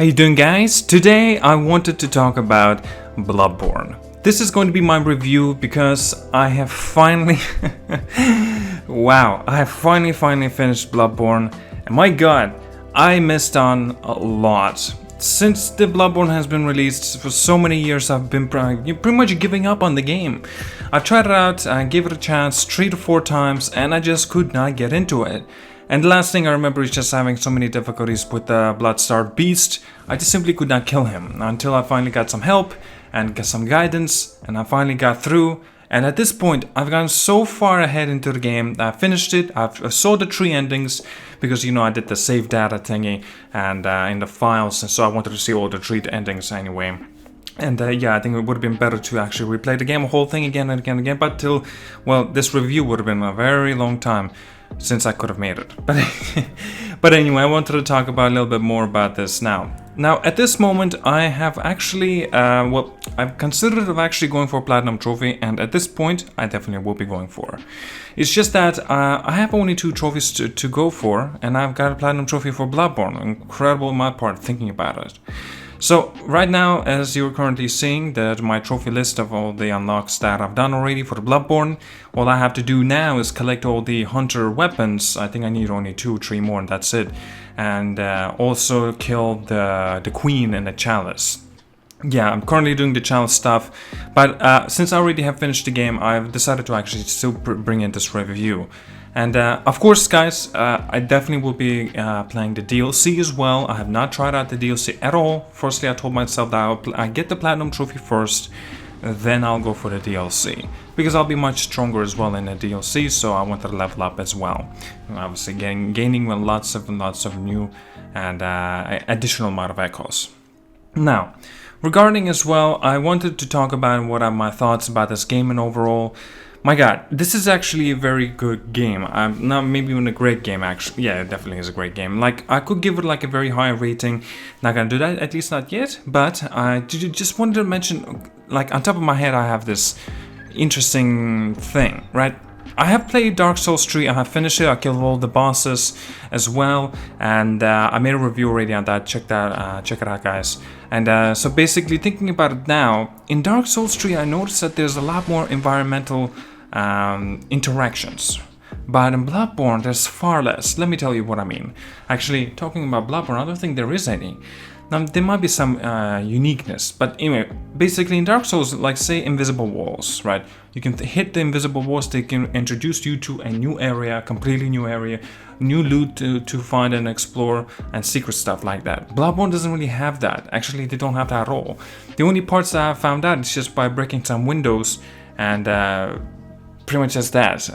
How you doing, guys? Today I wanted to talk about Bloodborne. This is going to be my review because I have finally I have finally finished Bloodborne, and my god, I missed on a lot. Since the Bloodborne has been released for so many years, I've been pretty much giving up on the game. I've tried it out, I gave it a chance 3 to 4 times, and I just could not get into it. And the last thing I remember is just having so many difficulties with the Blood-starved beast. I just simply could not kill him until I finally got some help and got some guidance, and I finally got through. And at this point, I've gone so far ahead into the game that I finished it. I saw the 3 endings because, I did the save data thingy and in the files, and so I wanted to see all the 3 endings anyway. And I think it would have been better to actually replay the game, whole thing again and again and again, but this review would have been a very long time since I could have made it. But anyway, I wanted to talk about a little bit more about this now. Now, at this moment, I have actually, I've considered of actually going for a Platinum Trophy, and at this point, I definitely will be going for. It's just that I have only 2 trophies to go for, and I've got a Platinum Trophy for Bloodborne. Incredible on my part thinking about it. So, right now, as you're currently seeing, my trophy list of all the unlocks that I've done already for the Bloodborne, all I have to do now is collect all the hunter weapons. I think I need only 2 or 3 more, and that's it. And also kill the queen and the chalice. Yeah, I'm currently doing the chalice stuff, but since I already have finished the game, I've decided to actually still bring in this review. And of course, guys, I definitely will be playing the DLC as well. I have not tried out the DLC at all. Firstly, I told myself that I get the Platinum Trophy first, then I'll go for the DLC. Because I'll be much stronger as well in the DLC, so I wanted to level up as well. Obviously, gaining lots of new and additional amount of echoes. Now, regarding as well, I wanted to talk about what are my thoughts about this game and overall. My god, this is actually a very good game. Not maybe even a great game, actually. Yeah, it definitely is a great game. Like, I could give it like a very high rating. Not gonna do that, at least not yet. But I just wanted to mention, like, on top of my head, I have this interesting thing, right? I have played Dark Souls 3, I have finished it, I killed all the bosses as well, and I made a review already on that, check it out, guys. And so basically, thinking about it now, in Dark Souls 3 I noticed that there's a lot more environmental interactions. But in Bloodborne, there's far less. Let me tell you what I mean. Actually, talking about Bloodborne, I don't think there is any. Now, there might be some uniqueness, but anyway, basically in Dark Souls, like say invisible walls, right? You can hit the invisible walls, they can introduce you to a new area, completely new area, new loot to find and explore, and secret stuff like that. Bloodborne doesn't really have that. Actually, they don't have that at all. The only parts that I found out is just by breaking some windows and pretty much just that.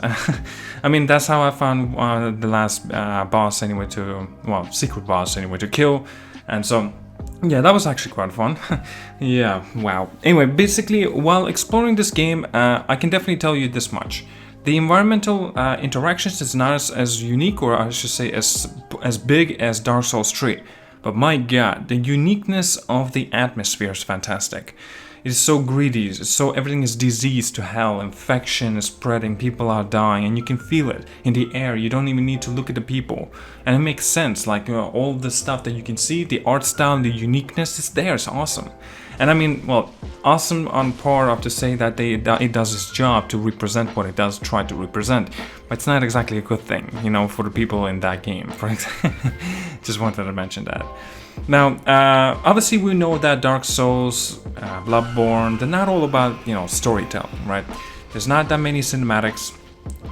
I mean, that's how I found the last boss anyway secret boss anyway to kill, and so yeah, that was actually quite fun. Yeah, wow. Anyway, basically, while exploring this game, I can definitely tell you this much. The environmental interactions is not as unique, or I should say as big as Dark Souls 3. But my god, the uniqueness of the atmosphere is fantastic. It is so greedy, everything is diseased to hell, infection is spreading, people are dying, and you can feel it in the air. You don't even need to look at the people. And it makes sense, like all the stuff that you can see, the art style, the uniqueness is there, it's awesome. And I mean, well, awesome on par of to say that it does its job to represent what it does try to represent. But it's not exactly a good thing, for the people in that game, for example. Just wanted to mention that. Now, obviously we know that Dark Souls, Bloodborne, they're not all about, storytelling, right? There's not that many cinematics,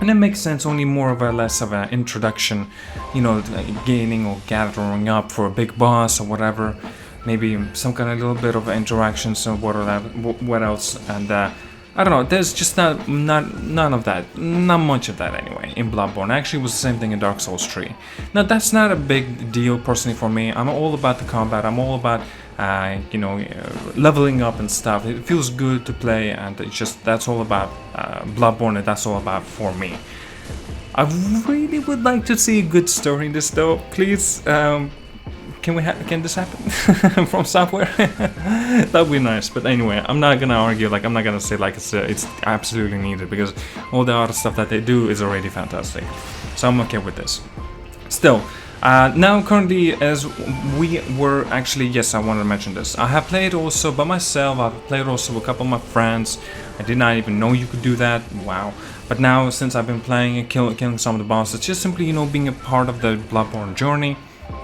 and it makes sense, only more or less of an introduction, gaining or gathering up for a big boss or whatever. Maybe some kind of little bit of interactions or what else, and I don't know, there's just none of that, not much of that anyway, in Bloodborne. Actually, it was the same thing in Dark Souls 3. Now, that's not a big deal personally for me. I'm all about the combat, I'm all about, leveling up and stuff. It feels good to play, and it's just, that's all about Bloodborne, and that's all about for me. I really would like to see a good story in this though, please. Can this happen from software? That'd be nice. But anyway, I'm not gonna argue. I'm not gonna say it's absolutely needed, because all the other stuff that they do is already fantastic. So I'm okay with this. Still, Now, currently, as we were actually, yes, I wanted to mention this. I have played also by myself. I've played also with a couple of my friends. I did not even know you could do that. Wow. But now, since I've been playing and killing some of the bosses, just simply, you know, being a part of the Bloodborne journey.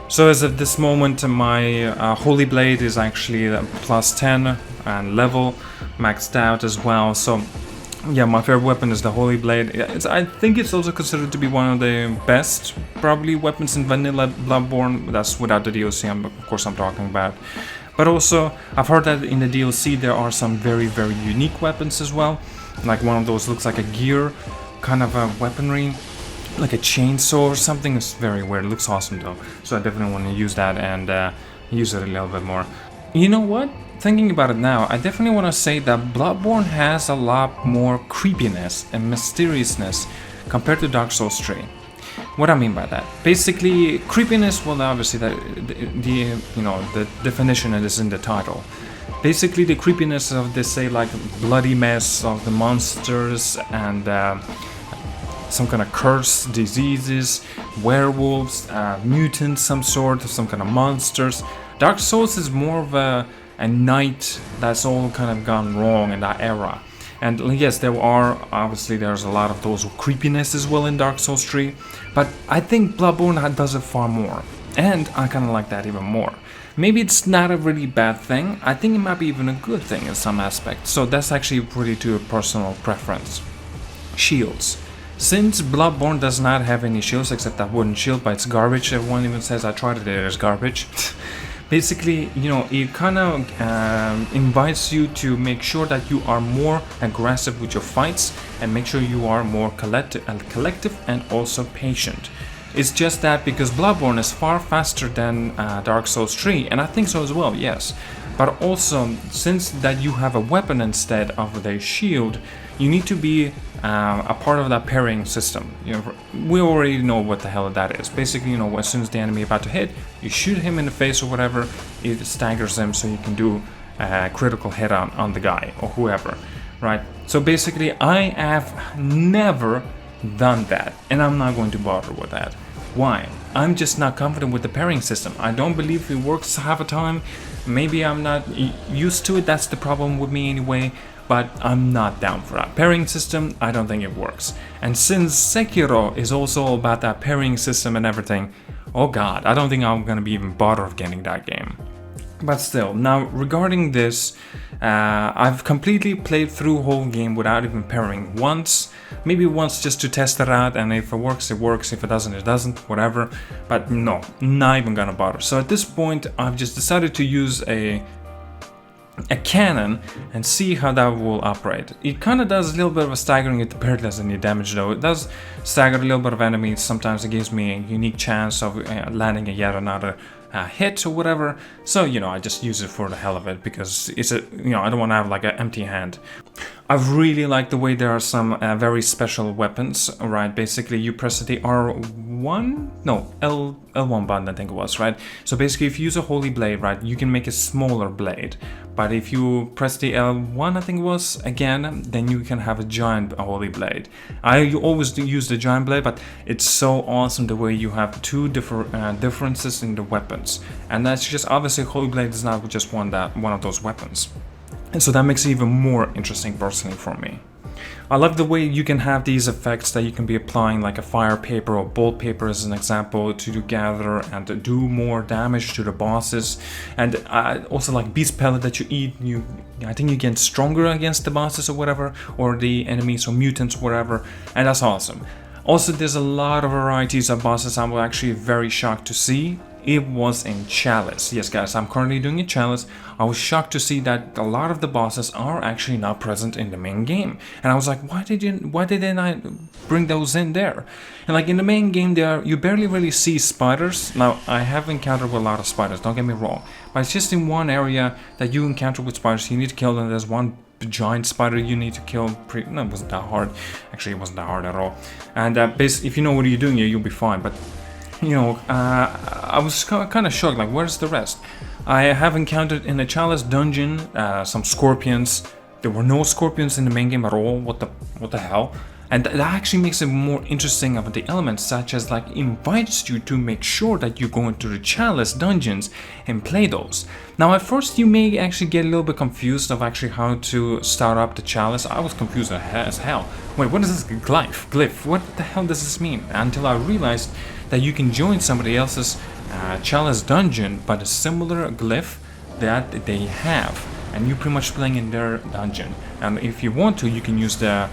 So as of this moment, my Holy Blade is actually plus 10 and level, maxed out as well. So yeah, my favorite weapon is the Holy Blade. I think it's also considered to be one of the best, probably, weapons in vanilla Bloodborne. That's without the DLC, of course, I'm talking about. But also, I've heard that in the DLC there are some very, very unique weapons as well. Like one of those looks like a gear kind of a weaponry, like a chainsaw or something. It's very weird. It looks awesome though. So I definitely want to use that and use it a little bit more. You know what? Thinking about it now, I definitely want to say that Bloodborne has a lot more creepiness and mysteriousness compared to Dark Souls 3. What I mean by that? Basically, creepiness, well, obviously the you know, the definition is in the title. Basically, the creepiness of this, say, like bloody mess of the monsters and some kind of curse, diseases, werewolves, mutants, some sort of some kind of monsters. Dark Souls is more of a night that's all kind of gone wrong in that era. And yes, there's a lot of those creepiness as well in Dark Souls 3, but I think Bloodborne does it far more, and I kind of like that even more. Maybe it's not a really bad thing, I think it might be even a good thing in some aspects, so that's actually pretty to a personal preference. Shields. Since Bloodborne does not have any shields except that wooden shield, but it's garbage, everyone even says I tried it, it's garbage. Basically, you know, it kind of invites you to make sure that you are more aggressive with your fights and make sure you are more collective and also patient. It's just that because Bloodborne is far faster than Dark Souls 3, and I think so as well, yes. But also, since that you have a weapon instead of the shield, you need to be a part of that parrying system. You know, we already know what the hell that is. Basically, you know, as soon as the enemy is about to hit, you shoot him in the face or whatever, it staggers him so you can do a critical hit on the guy or whoever, right? So basically, I have never done that, and I'm not going to bother with that. Why? I'm just not confident with the parrying system. I don't believe it works half the time. Maybe I'm not used to it, that's the problem with me anyway, but I'm not down for that. Parrying system, I don't think it works. And since Sekiro is also all about that parrying system and everything, oh god, I don't think I'm gonna be even bothered of getting that game. But still, now regarding this, I've completely played through the whole game without even parrying once. Maybe once just to test it out, and if it works, it works. If it doesn't, it doesn't, whatever. But no, not even gonna bother. So at this point, I've just decided to use a cannon and see how that will operate. It kind of does a little bit of a staggering. It barely does any damage though. It does stagger a little bit of enemies. Sometimes it gives me a unique chance of landing a yet another hit or whatever. So, you know, I just use it for the hell of it because it's a, you know, I don't want to have like an empty hand. I really like the way there are some very special weapons, right? Basically, you press the R1, no, L1 button, I think it was, right? So basically, if you use a Holy Blade, right, you can make a smaller blade. But if you press the L1, I think it was, again, then you can have a giant Holy Blade. I always use the giant blade, but it's so awesome the way you have two differences in the weapons. And that's just, obviously, Holy Blade is not just one of those weapons. And so that makes it even more interesting personally for me. I love the way you can have these effects that you can be applying, like a fire paper or bolt paper as an example, to gather and to do more damage to the bosses. And also like beast pellet that you eat, I think you get stronger against the bosses or whatever, or the enemies or mutants, whatever, and that's awesome. Also, there's a lot of varieties of bosses I'm actually very shocked to see. It was in Chalice. Yes guys, I'm currently doing a Chalice. I was shocked to see that a lot of the bosses are actually not present in the main game. And I was like, why did they not bring those in there? And like in the main game you barely really see spiders. Now, I have encountered with a lot of spiders, don't get me wrong. But it's just in one area that you encounter with spiders, you need to kill them. There's one giant spider you need to kill. No, it wasn't that hard. Actually, it wasn't that hard at all. And basically, if you know what you're doing here, you'll be fine. But you know, I was kind of shocked, like, where's the rest? I have encountered in the Chalice Dungeon some scorpions. There were no scorpions in the main game at all, what the hell? And that actually makes it more interesting of the elements, such as like invites you to make sure that you go into the Chalice Dungeons and play those. Now at first you may actually get a little bit confused of actually how to start up the Chalice. I was confused as hell. Wait, what is this glyph? What the hell does this mean? Until I realized that you can join somebody else's Chalice Dungeon by the similar glyph that they have, and you're pretty much playing in their dungeon. And if you want to, you can use the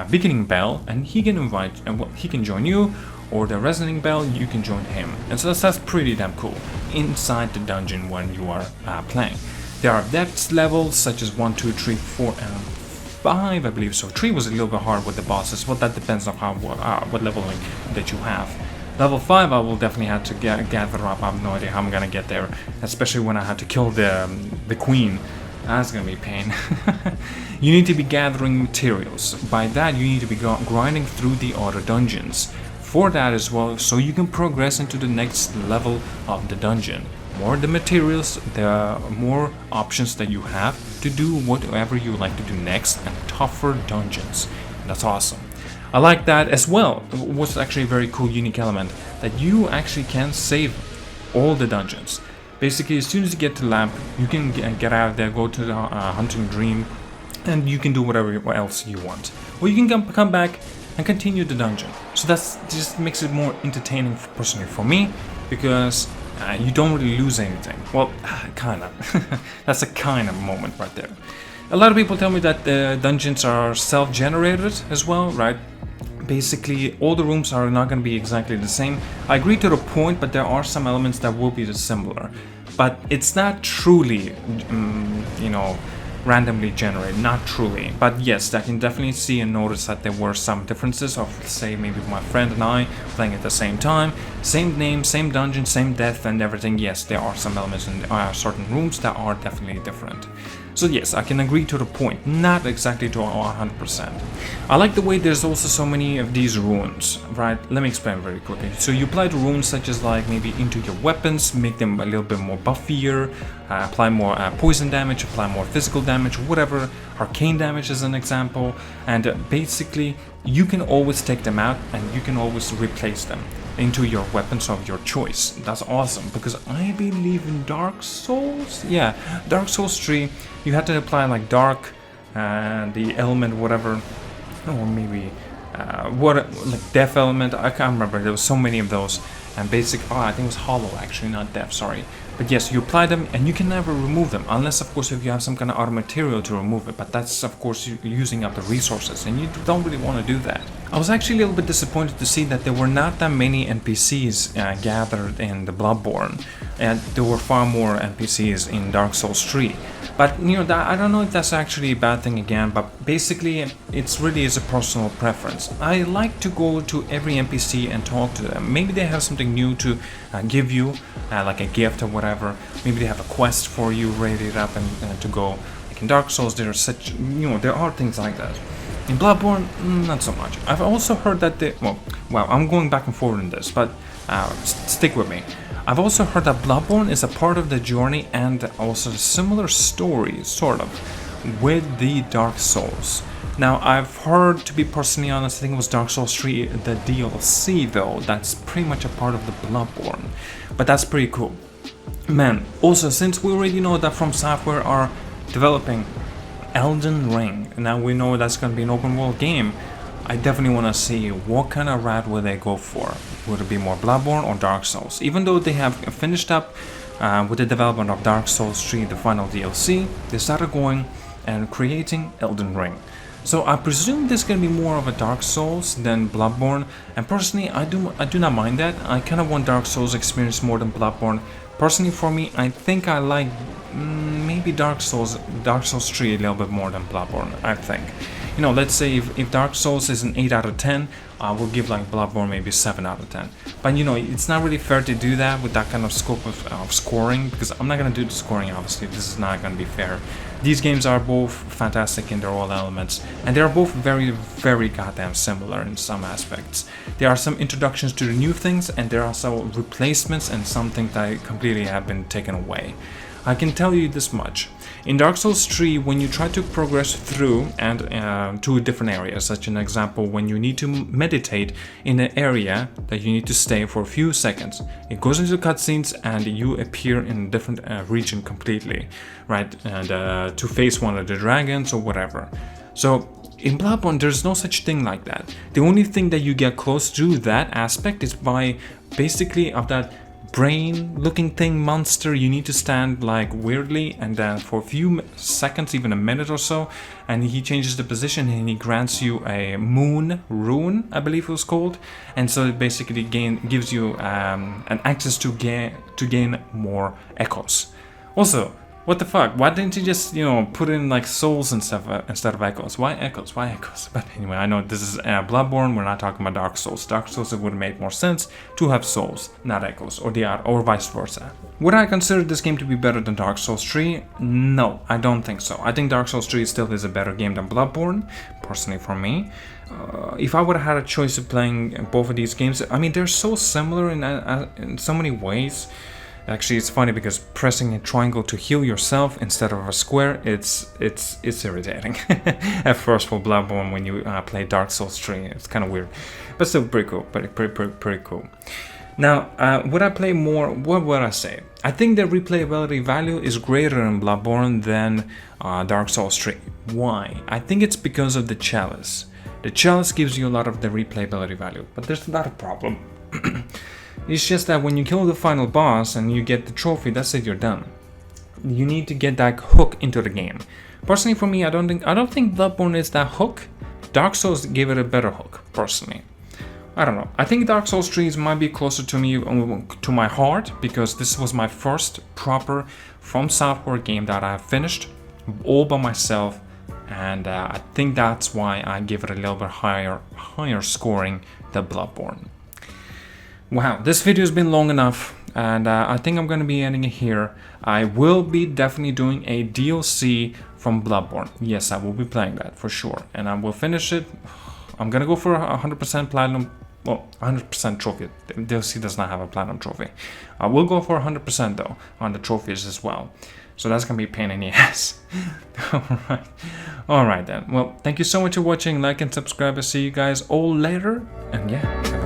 beginning bell, and he can invite, and well, he can join you, or the resonating bell, you can join him. And so that's pretty damn cool inside the dungeon when you are playing. There are depth levels such as 1, 2, 3, 4, and 5, I believe. So 3 was a little bit hard with the bosses, but that depends on what leveling that you have. Level 5 I will definitely have to gather up. I have no idea how I'm gonna get there, especially when I have to kill the queen. That's gonna be pain. You need to be gathering materials. By that you need to be grinding through the other dungeons. For that as well, so you can progress into the next level of the dungeon. More the materials, the more options that you have to do whatever you like to do next, and tougher dungeons. And that's awesome. I like that as well. What's actually a very cool, unique element, that you actually can save all the dungeons. Basically, as soon as you get to Lamp, you can get out of there, go to the Hunting Dream, and you can do whatever else you want. Or you can come back and continue the dungeon. So that's just makes it more entertaining personally for me, because you don't really lose anything. Well, kind of. That's a kind of moment right there. A lot of people tell me that the dungeons are self-generated as well, right? Basically, all the rooms are not going to be exactly the same. I agree to the point, but there are some elements that will be similar. But it's not truly, you know, randomly generated, not truly. But yes, I can definitely see and notice that there were some differences of, say, maybe my friend and I playing at the same time. Same name, same dungeon, same death and everything. Yes, there are some elements in certain rooms that are definitely different. So yes, I can agree to the point, not exactly to 100%. I like the way there's also so many of these runes, right? Let me explain very quickly. So you apply the runes such as like maybe into your weapons, make them a little bit more buffier, apply more poison damage, apply more physical damage, whatever, arcane damage as an example, and basically you can always take them out and you can always replace them into your weapons of your choice. That's awesome, because I believe in Dark Souls, yeah, Dark Souls 3, you had to apply like dark, the element whatever, or maybe like death element, I can't remember, there was so many of those, and I think it was hollow actually, not death, sorry. But yes, you apply them and you can never remove them, unless of course if you have some kind of other material to remove it, but that's of course using up the resources, and you don't really want to do that. I was actually a little bit disappointed to see that there were not that many NPCs gathered in the Bloodborne, and there were far more NPCs in Dark Souls 3. But you know, I don't know if that's actually a bad thing again, but basically it's really is a personal preference. I like to go to every NPC and talk to them. Maybe they have something new to give you, like a gift or whatever. Maybe they have a quest for you, ready it up and to go. Like in Dark Souls, there are such, you know, there are things like that. In Bloodborne, not so much. I've also heard that well, I'm going back and forth in this, but stick with me. I've also heard that Bloodborne is a part of the journey and also a similar story, sort of, with the Dark Souls. Now, I've heard, to be personally honest, I think it was Dark Souls 3, the DLC though, that's pretty much a part of the Bloodborne. But that's pretty cool. Man, also, since we already know that From Software are developing Elden Ring, now we know that's going to be an open world game, I definitely want to see what kind of route will they go for. Would it be more Bloodborne or Dark Souls? Even though they have finished up with the development of Dark Souls 3, the final DLC, they started going and creating Elden Ring. So I presume this is going to be more of a Dark Souls than Bloodborne, and personally I do not mind that. I kind of want Dark Souls experience more than Bloodborne. Personally for me, I think I like maybe Dark Souls 3 a little bit more than Bloodborne, I think. You know, let's say if Dark Souls is an 8 out of 10, I will give like Bloodborne maybe 7 out of 10. But you know, it's not really fair to do that with that kind of scope of scoring, because I'm not gonna do the scoring, obviously. This is not gonna be fair. These games are both fantastic in their own elements, and they are both very, very goddamn similar in some aspects. There are some introductions to the new things, and there are some replacements and some things that completely have been taken away. I can tell you this much. In Dark Souls 3, when you try to progress through and to different areas, such an example, when you need to meditate in an area that you need to stay for a few seconds, it goes into cutscenes and you appear in a different region completely, right? And to face one of the dragons or whatever. So in Bloodborne, there's no such thing like that. The only thing that you get close to that aspect is by basically of that brain looking thing monster. You need to stand like weirdly and then for a few seconds, even a minute or so, and he changes the position and he grants you a moon rune, I believe it was called, and so it basically gives you an access to gain more echoes. Also, what the fuck? Why didn't you just, you know, put in like souls and stuff instead of echoes? Why echoes? Why echoes? But anyway, I know this is Bloodborne. We're not talking about Dark Souls. Dark Souls, it would have made more sense to have souls, not echoes, or vice versa. Would I consider this game to be better than Dark Souls 3? No, I don't think so. I think Dark Souls 3 still is a better game than Bloodborne, personally for me. If I would have had a choice of playing both of these games, I mean, they're so similar in so many ways. Actually, it's funny because pressing a triangle to heal yourself instead of a square, it's irritating. At first for Bloodborne when you play Dark Souls 3, it's kind of weird, but still pretty cool. Pretty cool. Now, would I play more? What would I say? I think the replayability value is greater in Bloodborne than Dark Souls 3. Why? I think it's because of the Chalice. The Chalice gives you a lot of the replayability value, but there's not a problem. It's just that when you kill the final boss and you get the trophy, that's it, you're done. You need to get that hook into the game. Personally, for me, I don't think Bloodborne is that hook. Dark Souls gave it a better hook, personally. I don't know. I think Dark Souls 3 might be closer to me, to my heart, because this was my first proper From Software game that I finished all by myself, and I think that's why I give it a little bit higher scoring than Bloodborne. Wow, this video has been long enough, and I think I'm going to be ending it here. I will be definitely doing a DLC from Bloodborne. Yes, I will be playing that for sure, and I will finish it. I'm going to go for 100% platinum, well, 100% trophy. The DLC does not have a platinum trophy. I will go for 100% though on the trophies as well. So that's going to be a pain in the ass. Alright then. Well, thank you so much for watching. Like and subscribe. I'll see you guys all later. And yeah.